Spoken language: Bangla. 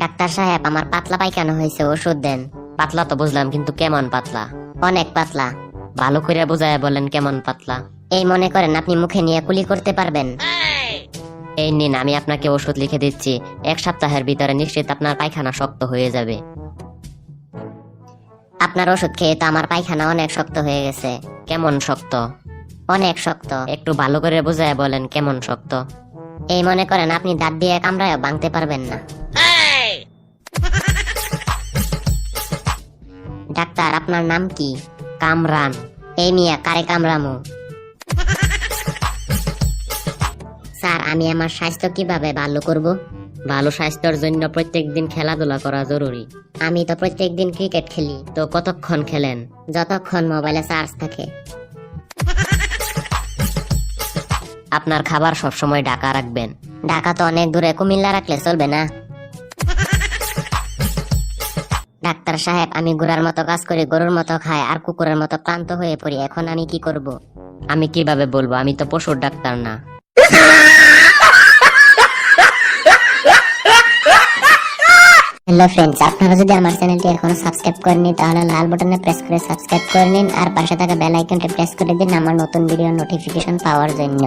ডাক্তার সাহেব, আমার পাতলা পায়খানা হয়েছে, ওষুধ দেন। পাতলা তো বুঝলাম, কিন্তু কেমন পাতলা? অনেক পাতলা। ভালো করে বুঝায় বলেন কেমন পাতলা। এই মনে করেন আপনি মুখে নিয়ে কুলি করতে পারবেন। এই নিন, আমি আপনাকে ওষুধ লিখে দিচ্ছি। 1 সপ্তাহের ভিতরে নিশ্চিত আপনার পায়খানা শক্ত হয়ে যাবে। আপনার ওষুধ খেয়ে তো আমার পায়খানা অনেক শক্ত হয়ে গেছে। কেমন শক্ত? অনেক শক্ত। একটু ভালো করে বুঝায় বলেন কেমন শক্ত। এই মনে করেন আপনি দাঁত দিয়ে কামড়ায় ভাঙতে পারবেন না। ডাক্তার, আপনার নাম কি? কামরান। এই মিয়া, কারে কামড়ামু? স্যার, আমি আমার স্বাস্থ্য কিভাবে ভালো করব? ভালো স্বাস্থ্যের জন্য প্রত্যেকদিন খেলাধুলা করা জরুরি। আমি তো প্রত্যেকদিন ক্রিকেট খেলি। তো কতক্ষণ খেলেন? যতক্ষণ মোবাইলে চার্জ থাকে। আপনার খাবার সবসময় ঢাকা রাখবেন। ঢাকা তো অনেক দূরে, কুমিল্লা রাখলে চলবে না। ডাক্তার সাহেব, আমি ঘোড়ার মতো কাজ করি, গরুর মতো খাই, আর কুকুরের মতো ক্লান্ত হয়ে পড়ি। এখন আমি কি করব? আমি কিভাবে বলবো? আমি তো পশুর ডাক্তার না। হ্যালো ফ্রেন্ডস, আপনারা যদি আমার চ্যানেলটি এখনো সাবস্ক্রাইব করেননি তাহলে লাল বাটনে প্রেস করে সাবস্ক্রাইব করে নিন, আর পাশে থাকা বেল আইকনটি প্রেস করে দিন আমার নতুন ভিডিও নোটিফিকেশন পাওয়ার জন্য।